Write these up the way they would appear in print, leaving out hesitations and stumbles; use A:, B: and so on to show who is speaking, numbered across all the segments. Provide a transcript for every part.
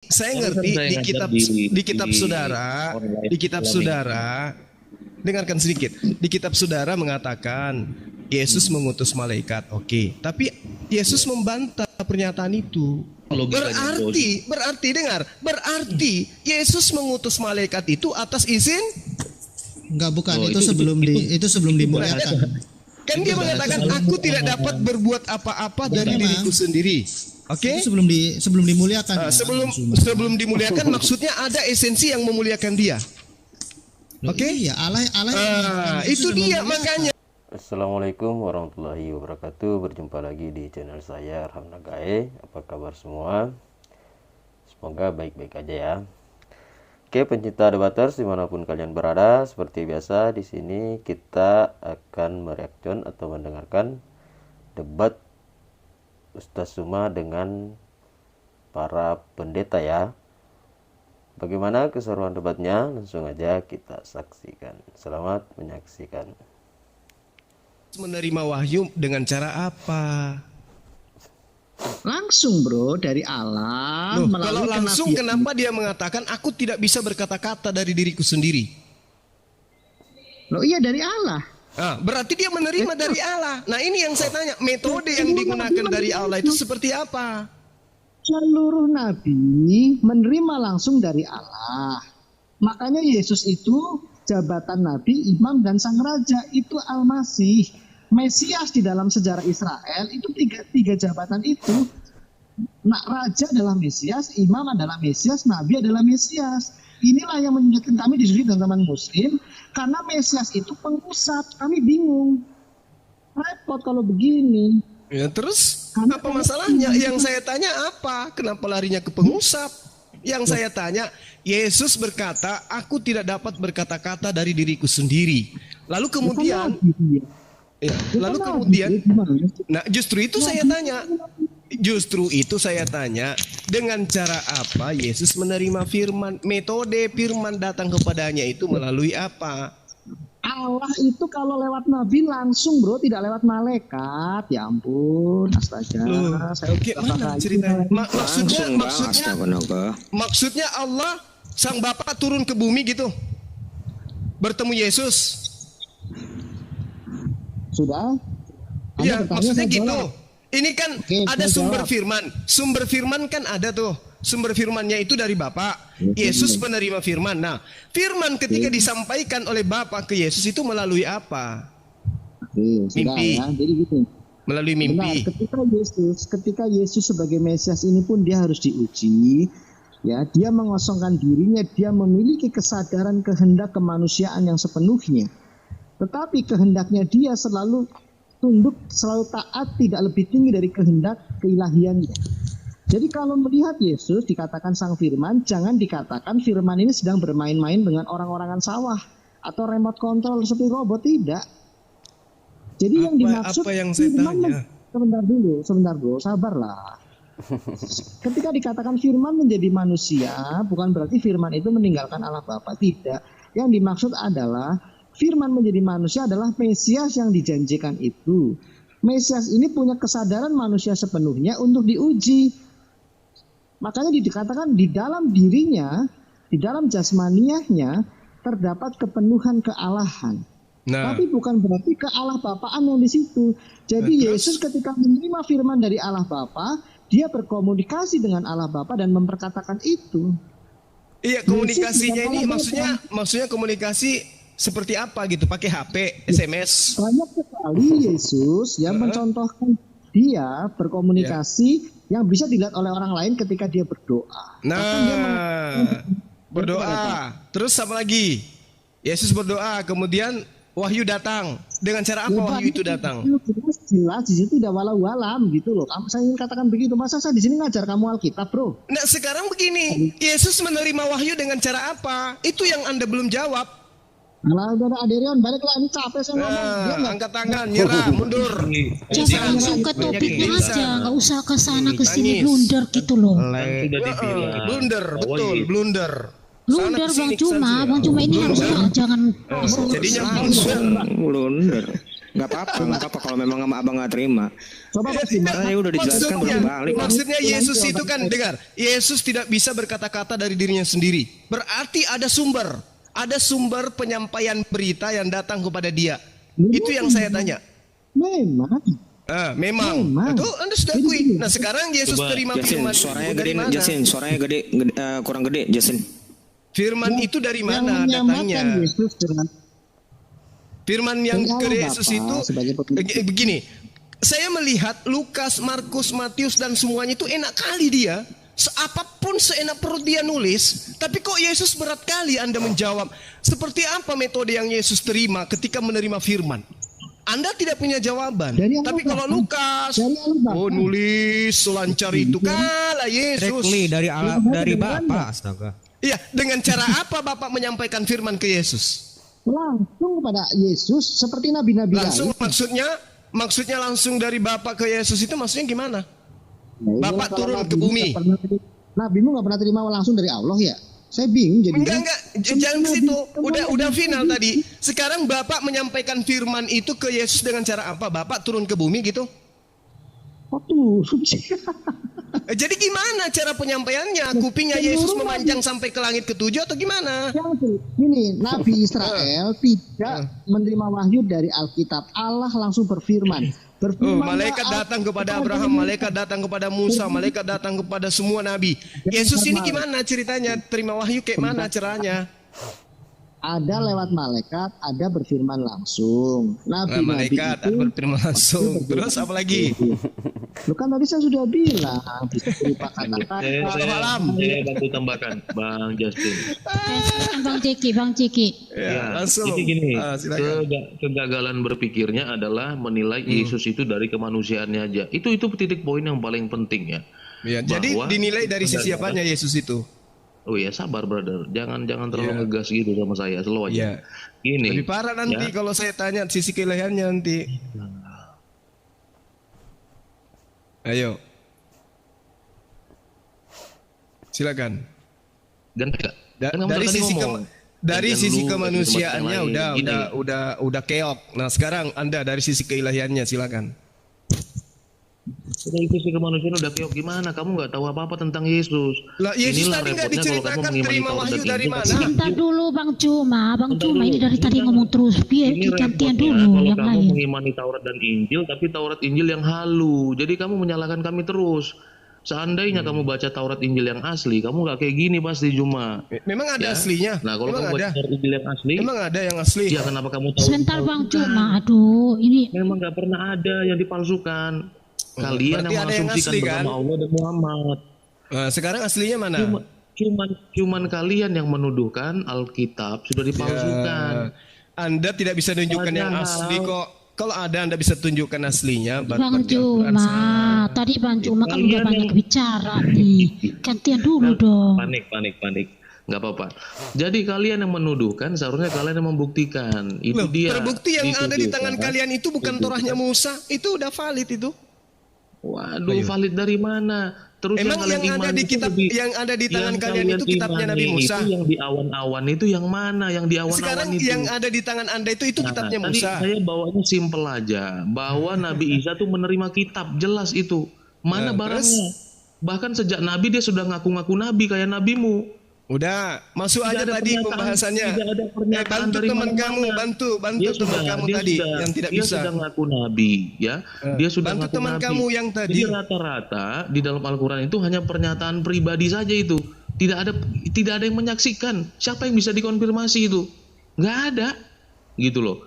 A: Saya
B: Kan
A: ngerti
B: saya
A: di
B: ngajar
A: kitab saudara,
B: online
A: di kitab
B: Islam ini.
A: saudara, dengarkan sedikit. Di kitab saudara mengatakan Yesus mengutus malaikat. Oke, tapi Yesus membantah pernyataan itu.
B: Logikanya
A: Berarti dengar, berarti Yesus mengutus malaikat itu atas izin.
C: Enggak, bukan.
B: Oh,
C: itu sebelum dimuliakan.
A: Kan dia mengatakan aku tidak dapat berbuat apa-apa dari
C: memang.
A: diriku sendiri. Oke?
C: Itu sebelum dimuliakan.
A: Sebelum dimuliakan maksudnya ada esensi yang memuliakan dia. Oke?
C: Iya, Allah
A: Itu dia makanya.
D: Assalamualaikum warahmatullahi wabarakatuh. Berjumpa lagi di channel saya Arham Nagae. Apa kabar semua? Semoga baik-baik aja ya. Oke, pencinta debaters dimanapun kalian berada, seperti biasa di sini kita akan mereaction atau mendengarkan debat Ustaz Suma dengan para pendeta ya. Bagaimana keseruan debatnya? Langsung aja kita saksikan. Selamat menyaksikan.
A: Menerima wahyu dengan cara apa?
E: Langsung bro, dari Allah.
A: Loh,
E: melalui
A: kalau langsung
E: kenabian.
A: kenapa dia mengatakan aku tidak bisa berkata-kata dari diriku sendiri?
E: Loh iya dari Allah.
A: Berarti dia menerima dari Allah. Nah ini yang saya tanya, metode yang digunakan dari Allah itu seperti apa?
E: Seluruh nabi menerima langsung dari Allah. Makanya Yesus itu jabatan nabi, imam, dan sang raja. Itu Al-Masih. Mesias di dalam sejarah Israel itu tiga jabatan itu. Nah, raja adalah Mesias, imam adalah Mesias, nabi adalah Mesias. Inilah yang menyebutkan kami di sini teman-teman Muslim, karena Mesias itu pengusap. Kami bingung, repot kalau begini.
A: Ya terus apa masalahnya? Yang saya tanya apa? Kenapa larinya ke pengusap? Yang saya tanya, Yesus berkata, aku tidak dapat berkata-kata dari diriku sendiri. Lalu kemudian nah justru itu saya tanya, dengan cara apa Yesus menerima firman? Metode firman datang kepadanya itu melalui apa?
E: Allah itu kalau lewat nabi langsung bro, tidak lewat malaikat. Ya ampun, astaga.
A: Oke, mana ceritanya? Maksudnya Allah sang Bapa turun ke bumi gitu, bertemu Yesus.
E: Sudah?
A: Iya, maksudnya gitu.
E: Jawab.
A: Ini kan ada sumber firman. Sumber firman kan ada tuh. Sumber firmannya itu dari Bapa. Yesus penerima firman. Nah, firman ketika disampaikan oleh Bapa ke Yesus itu melalui apa? Mimpi.
E: Ya. Jadi gitu.
A: Melalui mimpi.
E: Benar, ketika Yesus sebagai Mesias ini pun dia harus diuji. Ya, dia mengosongkan dirinya, dia memiliki kesadaran kehendak kemanusiaan yang sepenuhnya. Tetapi kehendaknya dia selalu tunduk, selalu taat, tidak lebih tinggi dari kehendak keilahiannya. Jadi kalau melihat Yesus dikatakan sang firman, jangan dikatakan firman ini sedang bermain-main dengan orang-orangan sawah atau remote control seperti robot, tidak. Jadi yang dimaksud
A: apa yang saya tanya?
E: Sebentar dulu, sabarlah. Ketika dikatakan firman menjadi manusia, bukan berarti firman itu meninggalkan Allah Bapa, tidak. Yang dimaksud adalah firman menjadi manusia adalah Mesias yang dijanjikan itu. Mesias ini punya kesadaran manusia sepenuhnya untuk diuji. Makanya dikatakan di dalam dirinya, di dalam jasmaniahnya terdapat kepenuhan kealahan.
A: Nah,
E: tapi bukan berarti kealah Bapaan yang di situ. Jadi Yesus ketika menerima firman dari Allah Bapa, dia berkomunikasi dengan Allah Bapa dan memperkatakan itu.
A: Iya, komunikasinya ini maksudnya komunikasi seperti apa gitu? Pakai HP, SMS.
E: Banyak sekali Yesus yang mencontohkan dia berkomunikasi yang bisa dilihat oleh orang lain ketika dia berdoa.
A: Nah, berdoa. Terus apa lagi? Yesus berdoa, kemudian wahyu datang. Dengan cara apa wahyu itu datang?
E: Jelas di situ udah walau alam gitu loh. Saya ingin katakan begitu. Masa saya di sini ngajar kamu Alkitab, bro?
A: Nah, sekarang begini, Yesus menerima wahyu dengan cara apa? Itu yang Anda belum jawab.
E: Kalau udah Aderion baliklah, ini capek saya ngomong.
A: Angkat tangan, nyerah, mundur.
F: Jangan langsung ke topiknya aja, nggak usah ke sana ke sini blunder gitu loh.
A: Blunder, betul, blunder.
F: Blunder Bang Cuma ini harusnya jangan.
A: Jadinya blunder.
B: Nggak apa-apa kalau memang abang nggak terima.
E: Coba Pak Simak.
B: Saya udah dijelaskan bolak-balik.
A: Maksudnya Yesus itu kan, dengar, Yesus tidak bisa berkata-kata dari dirinya sendiri. Berarti ada sumber penyampaian berita yang datang kepada dia. Itu yang saya tanya.
E: Memang.
A: Memang. Itu Anda sudah akui. Nah sekarang Yesus terima firman
B: suaranya
A: dari
B: gede,
A: mana?
B: Jasin, suaranya gede, kurang gede, Jasin.
A: Firman itu dari mana datangnya?
E: Yesus dengan
A: Firman yang ke
E: Allah
A: Yesus
E: Bapa
A: itu
E: sebagai pemimpin.
A: begini. Saya melihat Lukas, Markus, Matius dan semuanya itu enak kali dia. Apapun seenak perut dia nulis. Tapi kok Yesus berat kali Anda menjawab. Seperti apa metode yang Yesus terima ketika menerima firman? Anda tidak punya jawaban. Tapi kalau Lukas, nulis selancar itu kalah Yesus.
G: Dari Bapa, astaga.
A: Iya, dengan cara apa Bapak menyampaikan firman ke Yesus?
E: Langsung kepada Yesus seperti nabi-nabi
A: Langsung
E: lain.
A: maksudnya langsung dari Bapak ke Yesus itu maksudnya gimana?
E: Nah,
A: Bapak turun ke bumi.
E: Nabimu nggak pernah terima langsung dari Allah ya? Saya bingung jadi.
A: Enggak, jangan ke situ. Udah final tadi. Sekarang Bapak menyampaikan firman itu ke Yesus dengan cara apa? Bapak turun ke bumi gitu? Jadi gimana cara penyampaiannya? Kupingnya Yesus memanjang sampai ke langit ketujuh atau gimana?
E: Ini Nabi Israel tidak menerima wahyu dari Alkitab. Allah langsung berfirman.
A: Malaikat datang kepada Abraham, malaikat datang kepada Musa, malaikat datang kepada semua nabi. Yesus ini gimana ceritanya? Terima wahyu kayak mana caranya?
E: Ada lewat malaikat, ada berfirman langsung.
A: Malaikat ada berfirman langsung. Terus apa lagi?
E: Lu kan tadi saya sudah bilang bisa berupa kata-kata.
H: Saya bantu tambahkan, Bang Justin.
F: Bang Ciki.
H: Ya,
A: langsung.
H: Jadi gini,
A: silakan.
H: kegagalan berpikirnya adalah menilai Yesus itu dari kemanusiaannya aja. Itu titik poin yang paling penting ya.
A: Ya, jadi dinilai dari sisi apanya Yesus itu?
H: Oh iya, sabar brother, jangan terlalu ngegas gitu sama saya, slow aja. Gini.
A: Lebih parah nanti kalau saya tanya sisi keilahiannya nanti. Ayo. Silakan.
H: Dan
A: dari sisi kemanusiaannya udah keok. Nah, sekarang Anda dari sisi keilahiannya silakan.
H: Dari sisi kemanusiaan udah keok gimana? Kamu nggak tahu apa-apa tentang Yesus.
A: Lah Yesus tadi nggak diceritakan terima wahyu dari mana?
F: Sebentar dulu Bang Cuma ini dari tadi ngomong terus. Biar gantian dulu yang
H: kamu
F: lain.
H: mengimani Taurat dan Injil, tapi Taurat Injil yang halu. Jadi kamu menyalahkan kami terus. Seandainya kamu baca Taurat Injil yang asli, kamu nggak kayak gini pasti Juma.
A: Memang ada aslinya.
H: Nah kalau kamu baca Taurat Injil yang asli,
A: memang ada yang asli.
H: Ya kenapa kamu tahu?
F: Sebentar Bang Cuma, aduh ini.
H: Memang nggak pernah ada yang dipalsukan. Kalian yang mengasumsikan bersama Allah dan Muhammad.
A: Sekarang aslinya mana?
H: Cuman kalian yang menuduhkan Alkitab sudah dipalsukan.
A: Anda tidak bisa tunjukkan yang asli kok. Kalau ada Anda bisa tunjukkan aslinya.
F: Bang Cuma, tadi Bang Cuma kan udah banyak bicara nih. Gantian dulu dong.
H: Panik. Nggak apa-apa. Jadi kalian yang menuduhkan, seharusnya kalian yang membuktikan. Itu dia.
A: Terbukti yang ada di tangan kalian itu bukan Torahnya Musa. Itu udah valid itu.
H: Waduh, valid dari mana? Terus
A: emang yang ada di kitab yang ada di tangan kalian itu kitabnya Nabi Musa.
H: Itu yang di awan-awan itu yang mana? Yang di awan-awan
A: sekarang
H: itu.
A: Yang ada di tangan Anda itu kitabnya Musa.
H: Tadi saya bawanya simple aja, bahwa Nabi Isa tuh menerima kitab, jelas itu. Mana barangnya? Bahkan sejak Nabi dia sudah ngaku-ngaku Nabi kayak nabimu.
A: Udah, masuk aja tadi pembahasannya. Bantu teman kamu, bantu teman kamu tadi yang tidak bisa.
H: Dia sudah ngaku nabi, ya. Dia sudah
A: bantu
H: ngaku
A: teman
H: nabi.
A: Kamu yang tadi.
H: Jadi rata-rata di dalam Al-Qur'an itu hanya pernyataan pribadi saja itu. Tidak ada yang menyaksikan. Siapa yang bisa dikonfirmasi itu? Nggak ada. Gitu loh.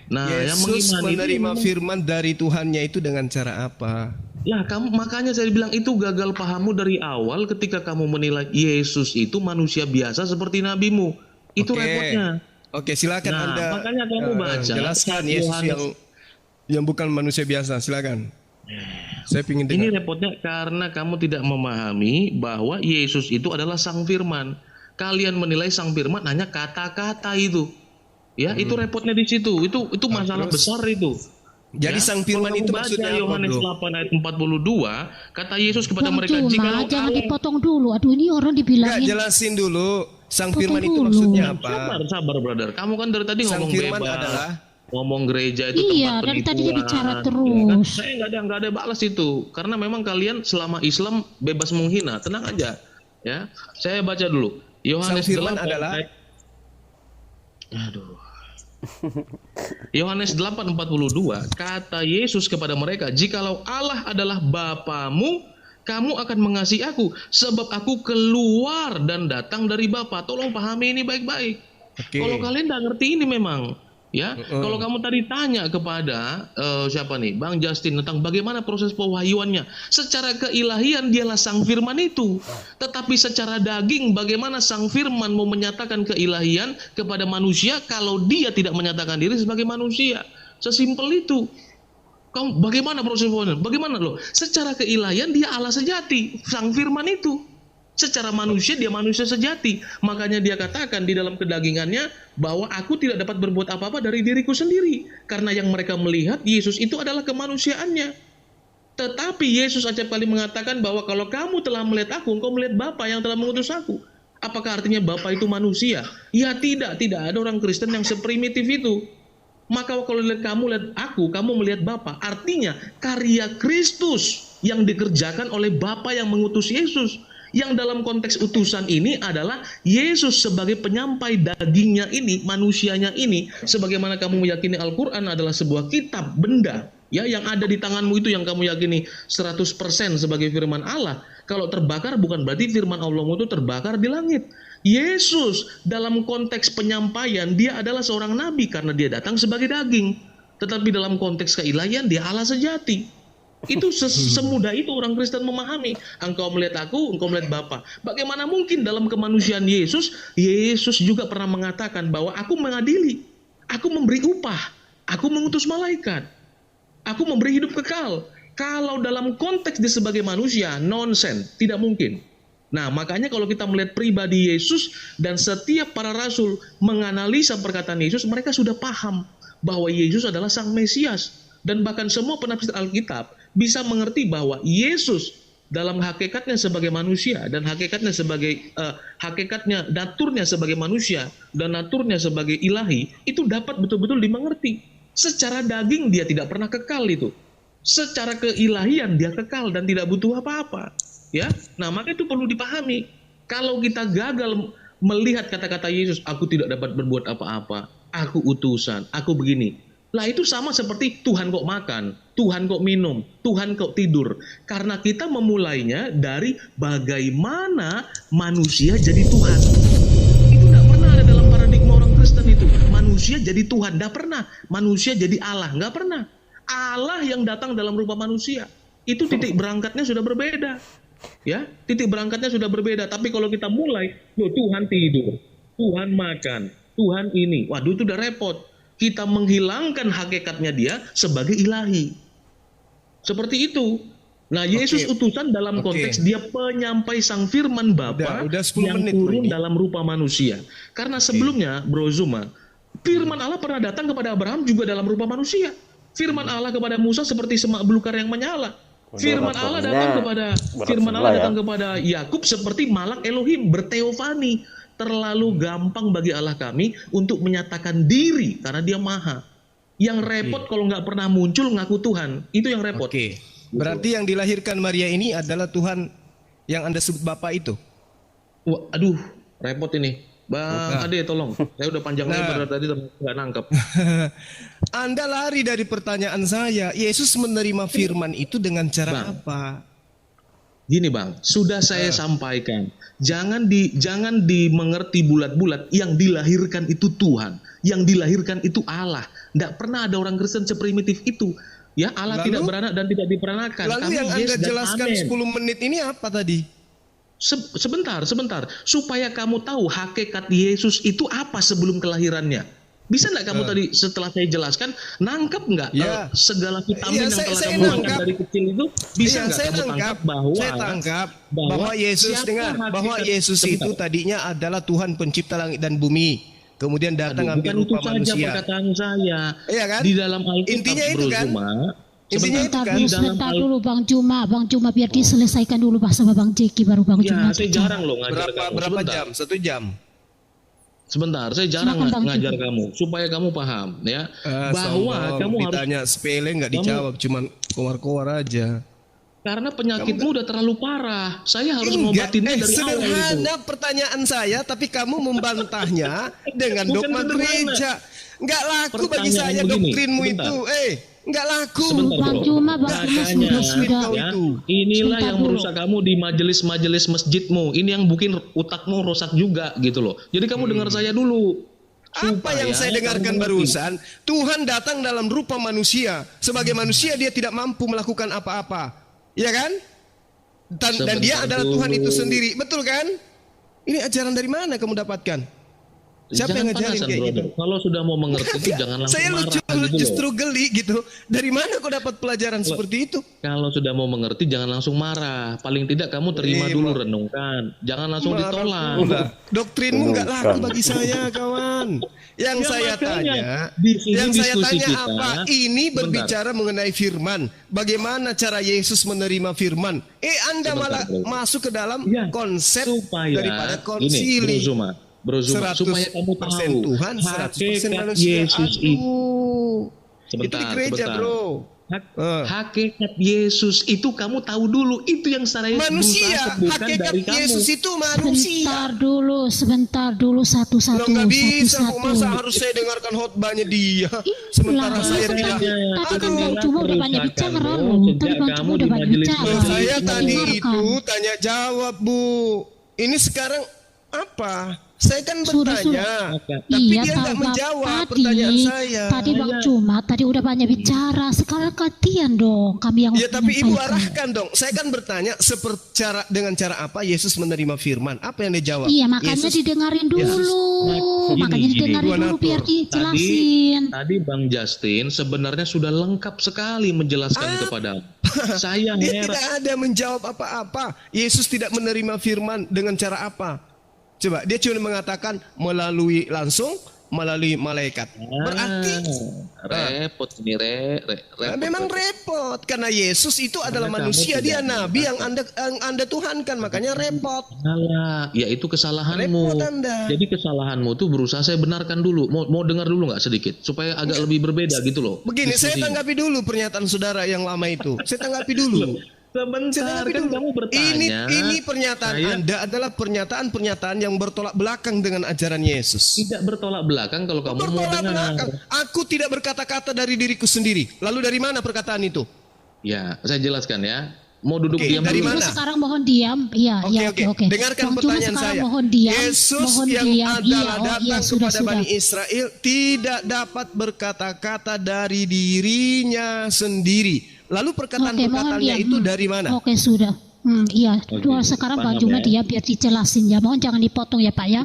H: Nah,
A: Yesus
H: yang
A: menerima firman dari Tuhannya itu dengan cara apa?
H: Ya, makanya saya bilang itu gagal pahammu dari awal ketika kamu menilai Yesus itu manusia biasa seperti nabimu. Itu repotnya.
A: Oke, silakan Anda.
H: Makanya kamu baca.
A: Jelaskan Yesus yang bukan manusia biasa. Silakan. Saya ingin dengar.
H: Ini repotnya karena kamu tidak memahami bahwa Yesus itu adalah Sang Firman. Kalian menilai Sang Firman hanya kata-kata itu. Ya, itu repotnya di situ. Itu masalah besar itu.
A: Jadi Sang Firman itu maksudnya
H: Yohanes 8 ayat 42, kata Yesus kepada mereka,
F: jika jangan dipotong dulu. Aduh, ini orang dibilangin.
A: Jelasin dulu. Sang Firman itu maksudnya apa?
H: Sabar brother. Kamu kan dari tadi ngomong
A: Sang Firman
H: bebas.
A: adalah
H: ngomong gereja itu
F: Iya,
H: tempat
F: dari tadi dia bicara
H: penipuan. Ya kan?
F: terus.
H: Saya nggak ada balas itu, karena memang kalian selama Islam bebas menghina, tenang aja. Ya, saya baca dulu. Yohanes
A: Sang firman
H: 8
A: adalah
H: Aduh. Yohanes 8:42, kata Yesus kepada mereka, "Jikalau Allah adalah Bapamu, kamu akan mengasihi aku, sebab aku keluar dan datang dari Bapa." Tolong pahami ini baik-baik.
A: Oke.
H: Kalau kalian nggak ngerti ini memang, ya. Kalau kamu tadi tanya kepada siapa nih, Bang Justin, tentang bagaimana proses pewahyuannya, secara keilahian dialah Sang Firman itu. Tetapi secara daging, bagaimana Sang Firman mau menyatakan keilahian kepada manusia kalau dia tidak menyatakan diri sebagai manusia? Sesimpel itu. Kamu bagaimana proses pewahyuan? Bagaimana loh? Secara keilahian dia Allah sejati, Sang Firman itu. Secara manusia dia manusia sejati. Makanya dia katakan di dalam kedagingannya bahwa aku tidak dapat berbuat apa-apa dari diriku sendiri. Karena yang mereka melihat Yesus itu adalah kemanusiaannya. Tetapi Yesus acap kali mengatakan bahwa kalau kamu telah melihat aku, engkau melihat Bapa yang telah mengutus aku. Apakah artinya Bapa itu manusia? Ya tidak ada orang Kristen yang seprimitif itu. Maka kalau kamu lihat aku, kamu melihat Bapa. Artinya karya Kristus yang dikerjakan oleh Bapa yang mengutus Yesus. Yang dalam konteks utusan ini adalah Yesus sebagai penyampai dagingnya ini, manusianya ini, sebagaimana kamu meyakini Al-Quran adalah sebuah kitab benda, ya, yang ada di tanganmu itu yang kamu yakini 100% sebagai firman Allah. Kalau terbakar bukan berarti firman Allah itu terbakar di langit. Yesus dalam konteks penyampaian dia adalah seorang nabi karena dia datang sebagai daging. Tetapi dalam konteks keilahian dia Allah sejati. Itu semudah itu orang Kristen memahami. Engkau melihat aku, engkau melihat Bapa. Bagaimana mungkin dalam kemanusiaan Yesus, Yesus juga pernah mengatakan bahwa aku mengadili, aku memberi upah, aku mengutus malaikat, aku memberi hidup kekal. Kalau dalam konteks dia sebagai manusia, nonsense, tidak mungkin. Nah, makanya kalau kita melihat pribadi Yesus dan setiap para rasul menganalisa perkataan Yesus, mereka sudah paham bahwa Yesus adalah Sang Mesias. Dan bahkan semua penafsir Alkitab bisa mengerti bahwa Yesus dalam hakikatnya sebagai manusia dan hakikatnya sebagai naturnya sebagai manusia dan naturnya sebagai ilahi itu dapat betul-betul dimengerti. Secara daging dia tidak pernah kekal itu. Secara keilahian dia kekal dan tidak butuh apa-apa. Ya, nah maka itu perlu dipahami. Kalau kita gagal melihat kata-kata Yesus, aku tidak dapat berbuat apa-apa, aku utusan, aku begini. Lah itu sama seperti Tuhan kok makan, Tuhan kok minum, Tuhan kok tidur. Karena kita memulainya dari bagaimana manusia jadi Tuhan. Itu tidak pernah ada dalam paradigma orang Kristen itu. Manusia jadi Tuhan, tidak pernah. Manusia jadi Allah, nggak pernah. Allah yang datang dalam rupa manusia. Itu titik berangkatnya sudah berbeda. Ya, titik berangkatnya sudah berbeda. Tapi kalau kita mulai, Tuhan tidur, Tuhan makan, Tuhan ini. Waduh itu udah repot. Kita menghilangkan hakikatnya dia sebagai ilahi. Seperti itu. Nah, Yesus utusan dalam konteks dia penyampai Sang Firman Bapa yang turun dalam rupa manusia. Karena sebelumnya, Bro Zuma, Firman Allah pernah datang kepada Abraham juga dalam rupa manusia. Firman Allah kepada Musa seperti semak belukar yang menyala. Firman Allah datang kepada Yakub seperti malak Elohim berteofani. Terlalu gampang bagi Allah kami untuk menyatakan diri karena dia maha. Yang repot kalau nggak pernah muncul ngaku Tuhan, itu yang repot.
A: Berarti yang dilahirkan Maria ini adalah Tuhan yang Anda sebut Bapa itu?
H: Wah, aduh, repot ini. Bang Ade tolong, saya udah panjang lebar tadi nggak nangkep.
A: Anda lari dari pertanyaan saya. Yesus menerima firman itu dengan cara apa?
H: Gini Bang, sudah saya sampaikan. Jangan dimengerti bulat-bulat. Yang dilahirkan itu Tuhan, yang dilahirkan itu Allah. Tidak pernah ada orang Kristen seprimitif itu. Ya, Allah tidak beranak dan tidak diperanakan.
A: Lalu yang Anda jelaskan 10 menit ini apa tadi?
H: Sebentar. Supaya kamu tahu hakikat Yesus itu apa sebelum kelahirannya. Bisa nggak kamu tadi setelah saya jelaskan nangkep nggak segala vitamin yang telah kamu makan dari kecil itu bisa nggak kamu tangkap
A: bahwa Yesus itu tadinya adalah Tuhan pencipta langit dan bumi, kemudian datang ambil rupa manusia.
H: Bukan itu saja perkataan saya.
A: Iya kan?
H: Di dalam Alkitab
A: intinya itu kan.
F: Sebentar dulu Bang Juma biar diselesaikan dulu sama Bang Jeki baru Bang Juma.
H: Saya jarang loh ngajar
A: berapa jam? 1 jam.
H: Sebentar, saya jarang
F: Silakan, Bang
H: ngajar
F: Cucu.
H: kamu supaya kamu paham ya bahwa
A: Sombong,
H: kamu harus
A: ditanya sepele nggak dijawab, cuman keluar-keluar aja.
H: karena penyakitmu udah terlalu parah. Saya harus
A: Enggak,
H: ngobatinnya dari awal itu.
A: sederhana pertanyaan saya, tapi kamu membantahnya dengan
H: Bukan
A: dogma
H: sederhana.
A: gereja. Nggak laku bagi
H: Pertanyaan
A: saya
H: begini,
A: doktrinmu
H: sebentar.
A: itu. Nggak laku.
H: Sebentar,
F: Bang
H: bro.
F: Cuma, Bang Cuma
H: Makanya,
F: sudah.
H: ya, inilah
F: Sebentar
H: yang
F: dulu.
H: merusak kamu di majelis-majelis masjidmu. Ini yang bikin otakmu rusak juga gitu loh. Jadi kamu dengar saya dulu.
A: Apa yang
H: Supaya
A: saya dengarkan
H: kamu mengerti.
A: barusan, Tuhan datang dalam rupa manusia. Sebagai manusia dia tidak mampu melakukan apa-apa. Ya kan? Dan dia
H: Sebentar
A: adalah Tuhan
H: dulu.
A: itu sendiri. Betul kan? Ini ajaran dari mana kamu dapatkan? Siapa yang
H: Jangan
A: ngajarin
H: panasan,
A: kayak
H: brother.
A: gitu?
H: Kalau sudah mau mengerti itu jangan langsung
A: Saya
H: marah
A: lucu,
H: gitu loh.
A: justru geli gitu. Dari mana kau dapat pelajaran seperti itu?
H: Kalau sudah mau mengerti jangan langsung marah. Paling tidak kamu terima dulu, renungkan. Jangan langsung ditolak.
A: Enggak. Doktrinmu nggak laku bagi saya, kawan. Yang
H: Ya,
A: saya
H: makanya,
A: tanya,
H: di sini
A: yang saya
H: diskusi
A: tanya
H: kita,
A: apa? Ini berbicara mengenai firman. Bagaimana cara Yesus menerima firman? Anda malah
H: bro.
A: masuk ke dalam
H: Ya,
A: konsep
H: supaya
A: daripada
H: ini,
A: konsili.
H: Bro Zuma,
A: 100%
H: supaya kamu tahu
A: Tuhan, 100%
H: hakikat
A: manusia.
H: Yesus itu.
A: Itu di gereja,
H: sebentar.
A: bro.
H: Hakikat Yesus itu kamu tahu dulu. Itu yang saya
A: Manusia,
H: berusaha sebutkan
A: hakikat
H: dari kamu.
A: Yesus itu manusia.
F: Sebentar dulu
A: Lo
F: satu-satu.
A: nggak bisa, kok
F: Satu-satu.
A: masa harus saya dengarkan khotbahnya dia, sementara
F: Lah,
A: saya
F: tadi
A: tidak.
F: kan Bang Cuma udah banyak bicara loh. Tadi Bang Cuma udah banyak bicara.
A: Loh, saya tadi
F: Dengarkan.
A: itu tanya jawab, Bu. Ini sekarang apa? Saya kan
F: Sudah.
A: bertanya, tapi
F: Iya,
A: dia nggak
F: tahu, Bang.
A: menjawab pertanyaan saya.
F: Tadi Bang Cuma tadi udah banyak bicara. Sekarang gantian dong. Kami yang
A: Ya tapi Ibu
F: menyampaikan.
A: arahkan dong. Saya kan bertanya dengan cara apa Yesus menerima firman? Apa yang dia jawab?
F: Iya, makanya
A: Yesus-
F: didengarin dulu.
H: Gini,
F: Makanya didengarin
A: gini.
F: dulu biar
A: Tadi-
F: dijelasin.
H: Tadi Bang Justin sebenarnya sudah lengkap sekali menjelaskan kepada saya.
A: Dia
H: Heran.
A: tidak ada menjawab apa-apa. Yesus tidak menerima firman dengan cara apa? Coba, dia cuma mengatakan melalui malaikat. Berarti
H: repot ini repot.
A: memang repot karena Yesus itu adalah
H: Karena kamu
A: manusia, dia
H: tidak
A: nabi yang Anda Tuhankan, makanya repot.
H: Salah, ya itu kesalahanmu.
A: Repot Anda.
H: Jadi kesalahanmu tuh berusaha saya benarkan dulu. Mau dengar dulu nggak sedikit supaya agak lebih berbeda gitu loh.
A: Begini, saya
H: diskusinya.
A: tanggapi dulu pernyataan saudara yang lama itu. Saya tanggapi dulu.
H: Sebentar kan kamu bertanya.
A: Ini pernyataan
H: saya
A: Anda adalah pernyataan yang bertolak belakang dengan ajaran Yesus.
H: tidak bertolak belakang kalau kamu mau
A: Bertolak
H: dengar.
A: belakang. Aku tidak berkata-kata dari diriku sendiri. Lalu dari mana perkataan itu?
H: Ya, saya jelaskan ya. Mau duduk
A: Oke,
H: diam
A: dari
H: dulu.
A: mana?
F: Sekarang mohon diam. Iya,
A: Oke. Dengarkan
F: Bang Cuma
A: pertanyaan
F: sekarang
A: saya.
F: mohon diam.
A: Yesus
F: mohon
A: yang
F: diam.
A: adalah
F: Iya,
A: datang
F: sudah,
A: kepada
F: sudah.
A: Bani Israel tidak dapat berkata-kata dari dirinya sendiri. Lalu
F: Oke, mohon
A: perkataan-perkataannya
F: diam.
A: itu dari mana?
F: Oke, sudah. Iya, dua sekarang Bang
H: paham
F: Cuma
H: ya.
F: dia biar dijelasin ya. Mohon jangan dipotong ya Pak ya.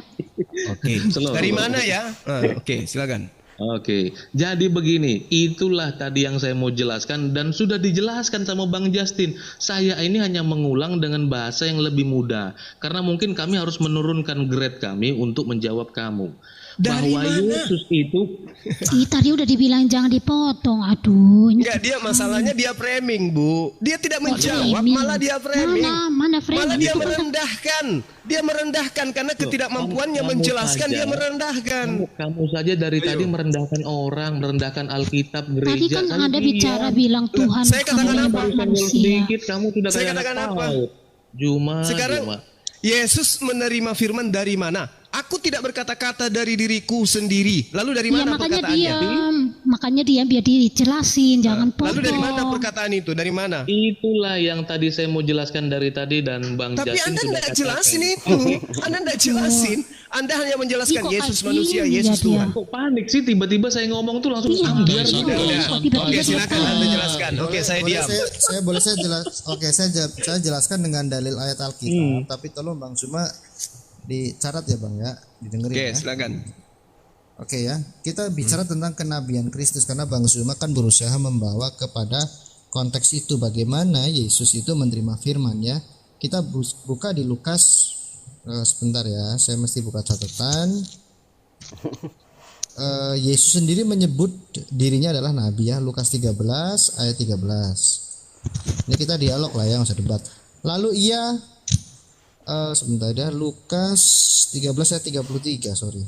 A: Oke.
H: Slow.
A: Dari mana ya? Oke, silakan.
H: Oke, jadi begini, itulah tadi yang saya mau jelaskan dan sudah dijelaskan sama Bang Justin. Saya ini hanya mengulang dengan bahasa yang lebih mudah karena mungkin kami harus menurunkan grade kami untuk menjawab kamu.
A: Dari
H: Bahwa
A: mana?
H: Yesus itu
F: Tadi udah dibilang jangan dipotong. Aduh, ini
A: Enggak, dia masalahnya dia framing, Bu. Dia tidak menjawab,
F: framing?
A: malah dia framing.
F: Mana framing?
A: Malah dia
F: Itu kan-
A: merendahkan. Dia merendahkan karena ketidakmampuannya
H: kamu
A: menjelaskan,
H: saja.
A: dia merendahkan.
H: kamu saja dari tadi merendahkan orang, merendahkan Alkitab, gereja.
F: Tadi kan
H: Saya
F: Anda
H: diam.
F: bicara bilang Tuhan
A: saya katakan
F: kamu
A: apa?
F: yang
H: Barusan
F: manusia.
H: sedikit kamu sudah
A: Saya
H: kayak
A: katakan
H: anak
A: apa?
H: PAUD. Juma.
A: Sekarang Yesus menerima firman dari mana? Aku tidak berkata-kata dari diriku sendiri. Lalu dari
F: Iya,
A: mana
F: makanya
A: perkataannya?
F: diam. Makanya diam biar dijelasin, jangan potong.
A: Lalu dari mana perkataan itu? Dari mana?
H: Itulah yang tadi saya mau jelaskan dari tadi dan Bang
A: Tapi
H: Justin
A: Anda
H: sudah
A: tidak
H: katakan.
A: jelasin itu. Anda tidak jelasin. Anda hanya menjelaskan
F: Ih, kok
A: Yesus
F: kayak
A: manusia,
F: gini
A: Yesus
F: ya
A: Tuhan.
F: dia?
H: Kok panik sih tiba-tiba saya ngomong tuh langsung
F: Iya,
H: ambiar
F: iya,
H: gitu.
F: iya.
A: Udah.
F: Tiba-tiba
A: Oke,
F: dia
A: silakan
F: potong.
A: Anda jelaskan. Oke, saya diam.
C: Saya jelaskan dengan dalil ayat Alkitab, tapi tolong Bang Cuma dicatat ya Bang ya, didengerin
A: Oke,
C: ya.
A: silakan.
C: Oke ya, kita bicara tentang kenabian Kristus karena Bang Zuma kan berusaha membawa kepada konteks itu bagaimana Yesus itu menerima firman ya. Kita buka di Lukas, sebentar ya, saya mesti buka catatan. Yesus sendiri menyebut dirinya adalah nabi ya, Lukas 13 ayat 13. Ini kita dialog lah ya, nggak usah debat. Lalu ia sebentar ya, Lukas 13 ayat 33, sorry.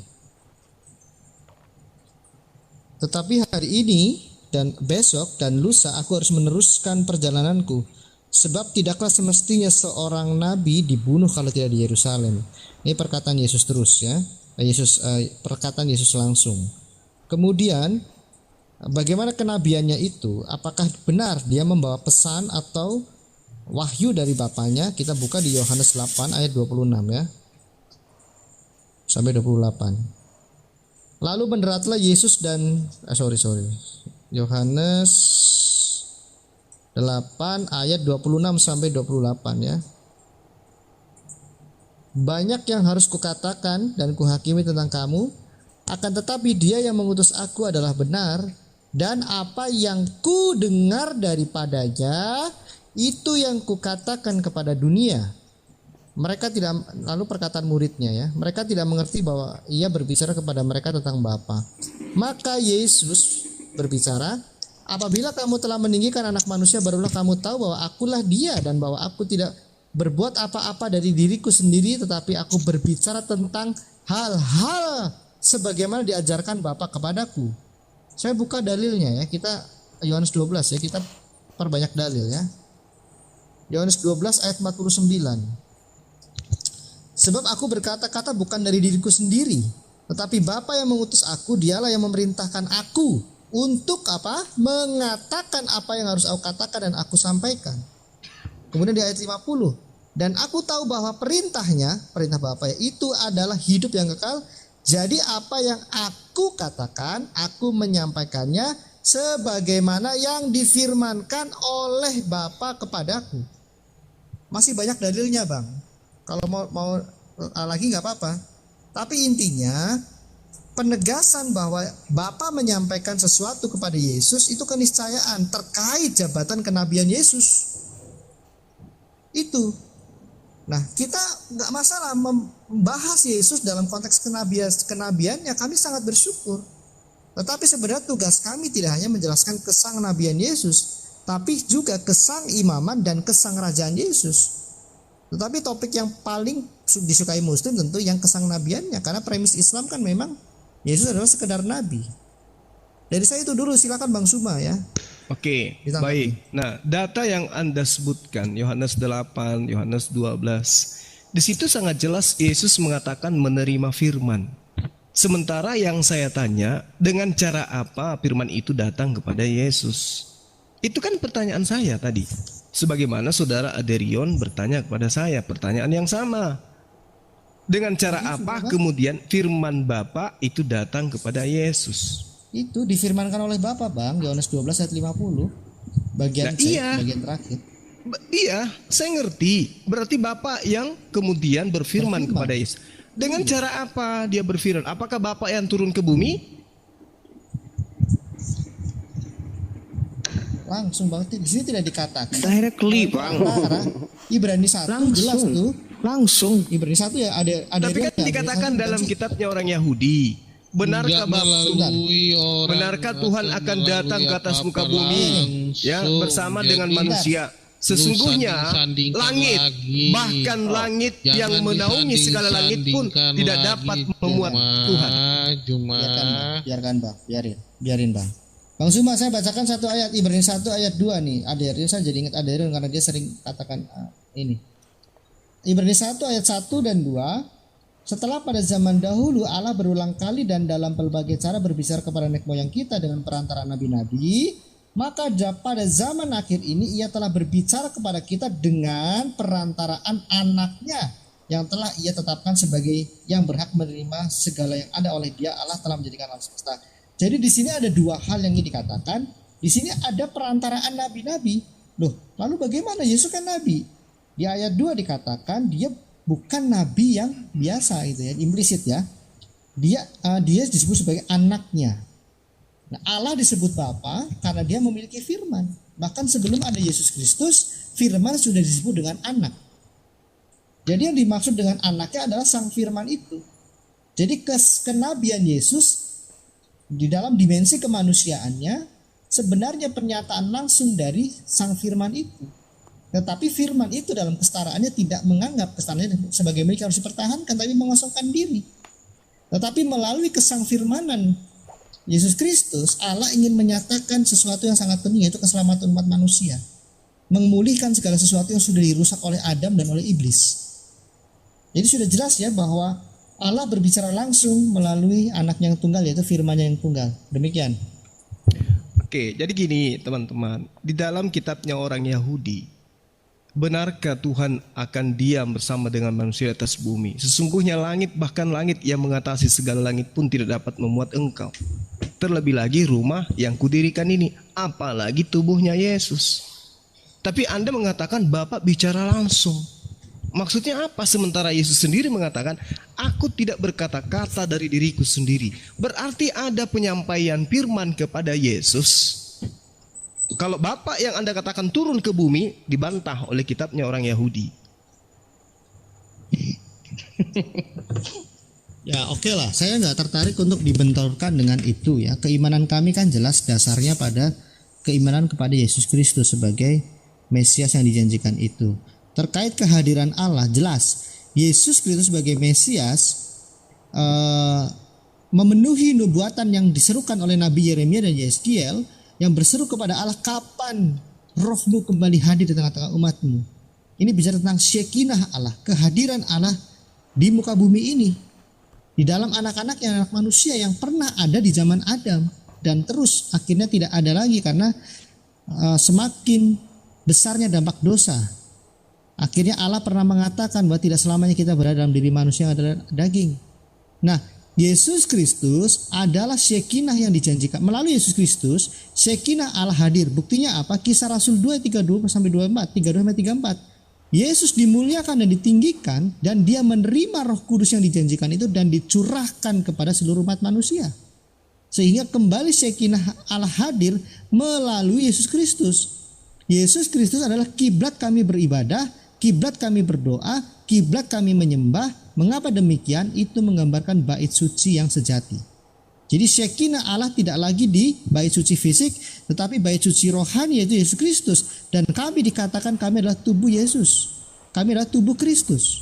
C: Tetapi hari ini dan besok dan lusa aku harus meneruskan perjalananku. Sebab tidaklah semestinya seorang nabi dibunuh kalau tidak di Yerusalem. Ini perkataan Yesus terus ya. Perkataan Yesus langsung. Kemudian bagaimana kenabiannya itu? Apakah benar dia membawa pesan atau wahyu dari Bapaknya? Kita buka di Yohanes 8 ayat 26 ya. Sampai 28. Lalu mendaratlah Yesus dan Yohanes 8 ayat 26 sampai 28 ya. Banyak yang harus kukatakan dan kuhakimi tentang kamu, akan tetapi dia yang mengutus aku adalah benar, dan apa yang ku dengar daripadanya itu yang kukatakan kepada dunia. Mereka tidak, lalu perkataan muridnya ya, mereka tidak mengerti bahwa ia berbicara kepada mereka tentang Bapa. Maka Yesus berbicara, apabila kamu telah meninggikan anak manusia, barulah kamu tahu bahwa akulah dia, dan bahwa aku tidak berbuat apa-apa dari diriku sendiri, tetapi aku berbicara tentang hal-hal sebagaimana diajarkan Bapa kepadaku. Saya buka dalilnya ya, kita Yohanes 12 ya, kita perbanyak dalil ya. Yohanes 12 ayat 49. Sebab aku berkata-kata bukan dari diriku sendiri, tetapi Bapa yang mengutus aku, dialah yang memerintahkan aku untuk apa? Mengatakan apa yang harus aku katakan dan aku sampaikan. Kemudian di ayat 50, dan aku tahu bahwa perintah Bapa itu adalah hidup yang kekal. Jadi apa yang aku katakan, aku menyampaikannya sebagaimana yang difirmankan oleh Bapa kepadaku. Masih banyak dalilnya Bang. Kalau mau lagi nggak apa-apa. Tapi intinya penegasan bahwa Bapa menyampaikan sesuatu kepada Yesus itu keniscayaan terkait jabatan kenabian Yesus. Itu. Nah, kita nggak masalah membahas Yesus dalam konteks kenabiannya, kami sangat bersyukur. Tetapi sebenarnya tugas kami tidak hanya menjelaskan kesang nabian Yesus, tapi juga kesang imaman dan kesang rajaan Yesus. Tetapi topik yang paling disukai Muslim tentu yang kesang nabiannya, karena premis Islam kan memang Yesus adalah sekedar nabi. Dari saya itu dulu, silakan Bang Suma ya.
A: Oke, baik. Nah, data yang Anda sebutkan Yohanes 8, Yohanes 12, di situ sangat jelas Yesus mengatakan menerima firman. Sementara yang saya tanya, dengan cara apa firman itu datang kepada Yesus? Itu kan pertanyaan saya tadi. Sebagaimana saudara Aderion bertanya kepada saya pertanyaan yang sama. Dengan cara apa kemudian firman Bapa itu datang kepada Yesus?
C: Itu difirmankan oleh Bapa Bang, Yohanes 12 ayat 50. Bagian bagian terakhir.
A: Iya, saya ngerti. Berarti Bapa yang kemudian berfirman kepada Yesus. Dengan cara apa dia berfirman? Apakah Bapa yang turun ke bumi?
C: Langsung banget di sini tidak dikatakan.
B: Directly Bang.
C: Ibrani 1 jelas tuh.
B: Langsung.
C: Ibrani 1 ya ada.
A: Tapi kan dikatakan dalam kitabnya orang Yahudi. Benarkah Tuhan akan datang ke atas muka bumi ya bersama dengan manusia? Sesungguhnya langit, bahkan langit yang menaungi segala langit pun tidak dapat memuat Tuhan.
C: Biarkan Bang, biarin Bang. Bang Suma, saya bacakan satu ayat Ibrani 1 ayat 2 nih. Aderion, saya jadi ingat Aderion karena dia sering katakan ini. Ibrani 1 ayat 1 dan 2. Setelah pada zaman dahulu Allah berulang kali dan dalam berbagai cara berbicara kepada nenek moyang kita dengan perantara nabi-nabi, maka pada zaman akhir ini ia telah berbicara kepada kita dengan perantaraan anaknya yang telah ia tetapkan sebagai yang berhak menerima segala yang ada oleh dia. Allah telah menjadikan alam semesta. Jadi di sini ada dua hal yang ingin dikatakan. Di sini ada perantaraan nabi-nabi. Loh, lalu bagaimana? Yesus kan nabi. Di ayat 2 dikatakan dia bukan nabi yang biasa gitu ya, implisit ya. Dia disebut sebagai anaknya. Nah, Allah disebut Bapa karena dia memiliki firman. Bahkan sebelum ada Yesus Kristus, firman sudah disebut dengan anak. Jadi yang dimaksud dengan anaknya adalah sang firman itu. Jadi kenabian Yesus di dalam dimensi kemanusiaannya sebenarnya pernyataan langsung dari sang firman itu. Tetapi firman itu dalam kesetaraannya tidak menganggap kesetaraannya sebagai milik harus dipertahankan, tapi mengosongkan diri. Tetapi melalui kesangfirmanan Yesus Kristus, Allah ingin menyatakan sesuatu yang sangat penting, yaitu keselamatan umat manusia. Memulihkan segala sesuatu yang sudah dirusak oleh Adam dan oleh iblis. Jadi sudah jelas ya bahwa Allah berbicara langsung melalui anaknya yang tunggal, yaitu firman-Nya yang tunggal. Demikian.
A: Oke, jadi gini teman-teman. Di dalam kitabnya orang Yahudi, benarkah Tuhan akan diam bersama dengan manusia di atas bumi? Sesungguhnya langit, bahkan langit yang mengatasi segala langit pun tidak dapat memuat engkau. Terlebih lagi rumah yang kudirikan ini, apalagi tubuhnya Yesus. Tapi Anda mengatakan Bapak bicara langsung. Maksudnya apa? Sementara Yesus sendiri mengatakan, aku tidak berkata-kata dari diriku sendiri. Berarti ada penyampaian firman kepada Yesus. Kalau Bapak yang Anda katakan turun ke bumi, dibantah oleh kitabnya orang Yahudi.
C: Ya oke lah, saya nggak tertarik untuk dibenturkan dengan itu ya. Keimanan kami kan jelas dasarnya pada keimanan kepada Yesus Kristus sebagai Mesias yang dijanjikan itu. Terkait kehadiran Allah, jelas Yesus Kristus sebagai Mesias memenuhi nubuatan yang diserukan oleh Nabi Yeremia dan Yeskiel yang berseru kepada Allah, kapan rohmu kembali hadir di tengah-tengah umatmu. Ini bicara tentang Shekinah Allah, kehadiran Allah di muka bumi ini, di dalam anak-anak yang anak manusia yang pernah ada di zaman Adam dan terus akhirnya tidak ada lagi karena semakin besarnya dampak dosa. Akhirnya Allah pernah mengatakan bahwa tidak selamanya kita berada dalam diri manusia yang adalah daging. Nah, Yesus Kristus adalah Shekinah yang dijanjikan. Melalui Yesus Kristus, Shekinah Allah hadir. Buktinya apa? Kisah Rasul 2:32 sampai 24, 32-34. Yesus dimuliakan dan ditinggikan dan dia menerima Roh Kudus yang dijanjikan itu dan dicurahkan kepada seluruh umat manusia. Sehingga kembali Shekinah Allah hadir melalui Yesus Kristus. Yesus Kristus adalah kiblat kami beribadah, kiblat kami berdoa, kiblat kami menyembah. Mengapa demikian? Itu menggambarkan bait suci yang sejati. Jadi Shekinah Allah tidak lagi di bait suci fisik, tetapi bait suci rohani, yaitu Yesus Kristus. Dan kami dikatakan kami adalah tubuh Yesus. Kami adalah tubuh Kristus.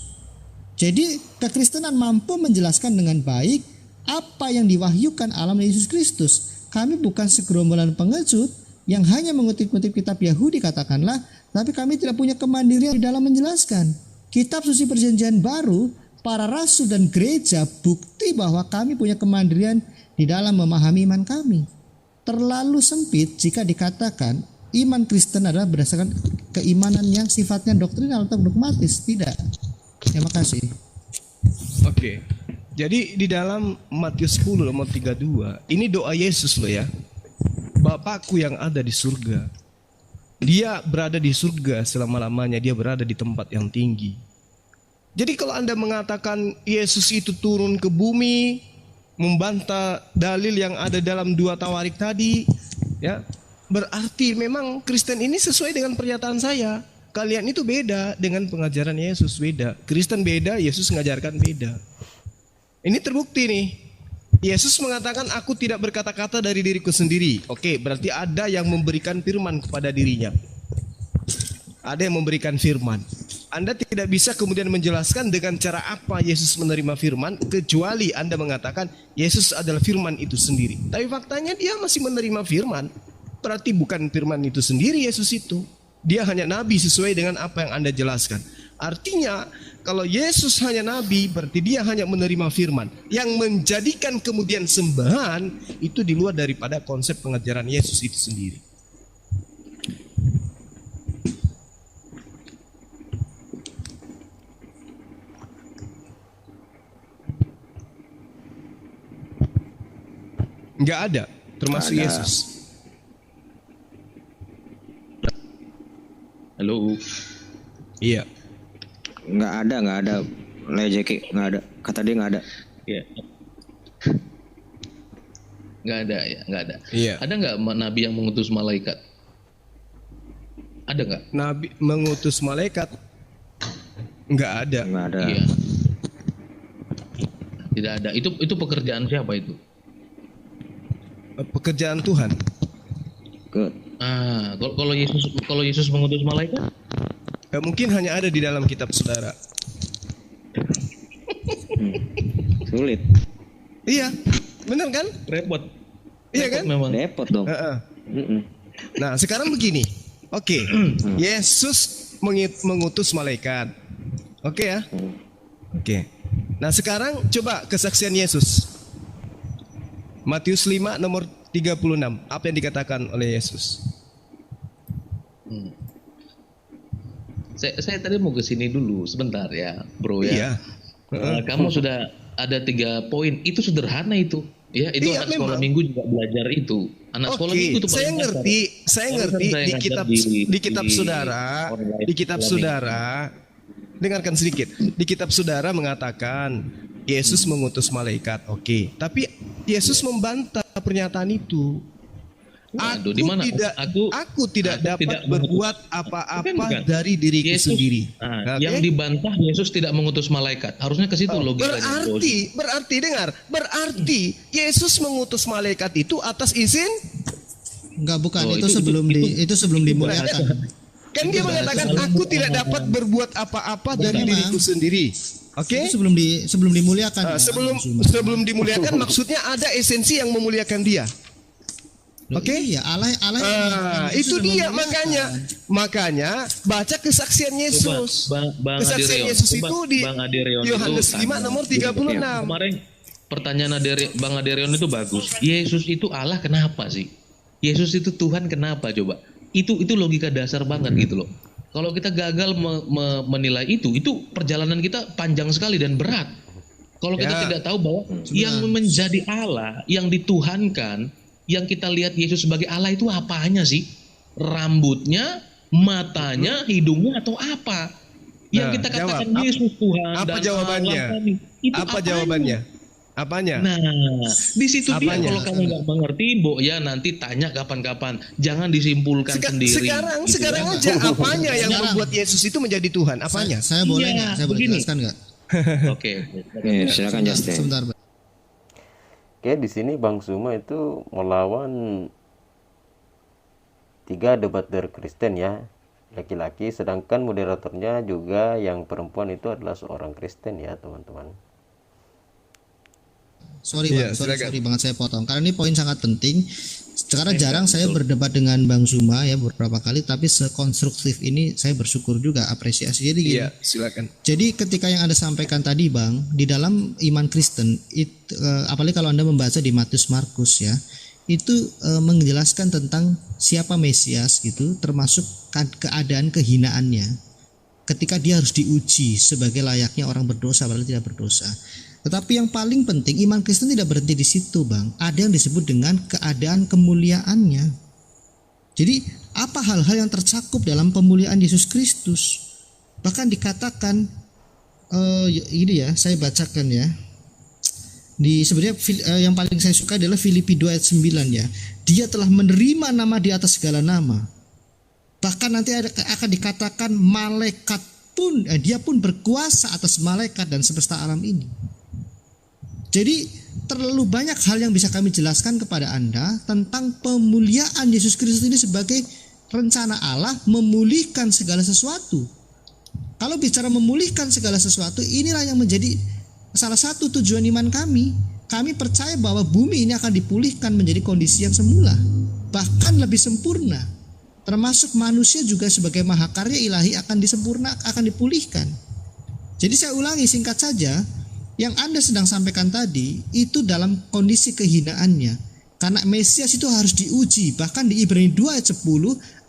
C: Jadi kekristenan mampu menjelaskan dengan baik apa yang diwahyukan Allah melalui Yesus Kristus. Kami bukan segerombolan pengecut yang hanya mengutip-utip kitab Yahudi katakanlah, tapi kami tidak punya kemandirian di dalam menjelaskan. Kitab suci perjanjian baru, para rasul dan gereja bukti bahwa kami punya kemandirian di dalam memahami iman kami. Terlalu sempit jika dikatakan iman Kristen adalah berdasarkan keimanan yang sifatnya doktrinal atau dogmatis. Tidak. Terima kasih.
A: Oke. Jadi di dalam Matius 10 nomor 32, ini doa Yesus loh ya. Bapakku yang ada di surga. Dia berada di surga selama-lamanya, dia berada di tempat yang tinggi. Jadi kalau Anda mengatakan Yesus itu turun ke bumi, membantah dalil yang ada dalam 2 Tawarik tadi, ya, berarti memang Kristen ini sesuai dengan pernyataan saya. Kalian itu beda dengan pengajaran Yesus, beda. Kristen beda, Yesus mengajarkan beda. Ini terbukti nih. Yesus mengatakan aku tidak berkata-kata dari diriku sendiri. Oke, berarti ada yang memberikan firman kepada dirinya. Ada yang memberikan firman. Anda tidak bisa kemudian menjelaskan dengan cara apa Yesus menerima firman, kecuali Anda mengatakan Yesus adalah firman itu sendiri. Tapi faktanya dia masih menerima firman. Berarti bukan firman itu sendiri Yesus itu. Dia hanya nabi sesuai dengan apa yang Anda jelaskan. Artinya kalau Yesus hanya nabi, berarti dia hanya menerima firman. Yang menjadikan kemudian sembahan itu di luar daripada konsep pengajaran Yesus itu sendiri. Enggak ada, termasuk
B: Ada.
A: Yesus.
H: Halo.
A: Iya.
B: Nggak ada lejeki, nggak ada, kata dia nggak ada.
H: Ya. Nggak ada ya, nggak ada.
A: Iya.
H: Ada nggak nabi yang mengutus malaikat? Ada nggak?
A: Nabi mengutus malaikat? Enggak ada.
B: Nggak ada.
H: Iya. Tidak ada. Itu pekerjaan siapa itu?
A: Pekerjaan Tuhan.
B: Good.
H: Kalau Yesus mengutus malaikat?
A: Mungkin hanya ada di dalam kitab saudara.
B: Sulit.
A: Iya, benar kan?
H: Repot.
A: Iya kan?
H: Memang.
B: Repot dong.
A: Nah, sekarang begini. Oke. Yesus mengutus malaikat. Oke ya? Oke. Nah, sekarang coba kesaksian Yesus. Matius 5 nomor 36. Apa yang dikatakan oleh Yesus?
H: Saya tadi mau ke sini dulu sebentar ya, Bro ya.
A: Iya.
H: Kamu sudah ada 3 poin. Itu sederhana itu. Ya, itu
A: Iya,
H: anak sekolah
A: memang.
H: minggu juga belajar itu. Anak sekolah minggu itu
A: saya
H: paling
A: ngerti, saya ngerti
H: Saya
A: di
H: ngajar
A: kitab
H: di
A: saudara, dengarkan sedikit. Di kitab saudara mengatakan Yesus mengutus malaikat. Oke, tapi Yesus membantah pernyataan itu.
H: Waduh, di mana?
A: Aku tidak dapat
H: tidak
A: berbuat apa-apa
H: Bukan.
A: dari diriku
H: Yesus,
A: sendiri.
H: Nah,
A: Oke?
H: yang dibantah Yesus tidak mengutus malaikat. Harusnya ke situ logikanya. Bro.
A: Berarti Yesus mengutus malaikat itu atas izin.
C: Enggak, bukan.
H: Oh,
C: itu sebelum dimuliakan.
A: Kan dia mengatakan aku tidak dapat berbuat apa-apa dari diriku sendiri. Oke?
C: Itu sebelum dimuliakan.
A: Sebelum dimuliakan maksudnya ada esensi yang memuliakan dia. Oke?
C: Iya, Allah
A: Itu dia makanya baca kesaksian Yesus.
H: Bang
A: Kesaksian
H: Adirion,
A: Yesus
H: coba
A: itu di
H: Bang Adirion
A: Yohanes
H: itu
A: 5 nomor 36.
H: Kemarin pertanyaan Bang Adirion itu bagus. Yesus itu Allah kenapa sih? Yesus itu Tuhan kenapa coba? Itu logika dasar banget gitu loh. Kalau kita gagal menilai itu perjalanan kita panjang sekali dan berat. Kalau kita tidak tahu bahwa yang menjadi Allah, yang dituhankan, yang kita lihat Yesus sebagai Allah itu apanya sih? Rambutnya, matanya, hidungnya, atau apa? Yang kita katakan Yesus Tuhan.
A: Apa jawabannya? Apa jawabannya? Apanya?
H: Nah, di situ dia
A: Apanya?
H: kalau kamu nggak mengerti, Mbok ya nanti tanya kapan-kapan. Jangan disimpulkan sendiri.
A: Sekarang aja apanya yang membuat Yesus itu menjadi Tuhan? Apanya?
C: Saya boleh nggak? Saya boleh
H: begini.
C: jelaskan nggak?
H: Oke.
B: Silakan Justin.
C: Sebentar.
D: Oke, di sini Bang Suma itu melawan 3 debater Kristen ya, laki-laki, sedangkan moderatornya juga yang perempuan itu adalah seorang Kristen ya, teman-teman.
C: Sorry banget saya potong karena ini poin sangat penting. Sekarang jarang saya berdebat dengan Bang Suma ya beberapa kali, tapi sekonstruktif ini saya bersyukur juga, apresiasi. Jadi gini,
A: Silakan.
C: jadi ketika yang Anda sampaikan tadi Bang, di dalam iman Kristen apalagi kalau Anda membaca di Matius Markus ya, itu menjelaskan tentang siapa Mesias gitu, termasuk keadaan kehinaannya ketika dia harus diuji sebagai layaknya orang berdosa padahal tidak berdosa. Tetapi yang paling penting, iman Kristen tidak berhenti di situ, Bang. Ada yang disebut dengan keadaan kemuliaannya. Jadi, apa hal-hal yang tercakup dalam pemuliaan Yesus Kristus? Bahkan dikatakan, ini ya, saya bacakan ya. Sebenarnya yang paling saya suka adalah Filipi 2 ayat 9 ya. Dia telah menerima nama di atas segala nama. Bahkan nanti akan dikatakan malaikat pun, dia pun berkuasa atas malaikat dan semesta alam ini. Jadi terlalu banyak hal yang bisa kami jelaskan kepada Anda tentang pemuliaan Yesus Kristus ini sebagai rencana Allah memulihkan segala sesuatu. Kalau bicara memulihkan segala sesuatu, inilah yang menjadi salah satu tujuan iman kami. Kami percaya bahwa bumi ini akan dipulihkan menjadi kondisi yang semula, bahkan lebih sempurna. Termasuk manusia juga sebagai mahakarya ilahi akan dipulihkan. Jadi saya ulangi singkat saja, yang Anda sedang sampaikan tadi itu dalam kondisi kehinaannya. Karena Mesias itu harus diuji. Bahkan di Ibrani 2 ayat 10,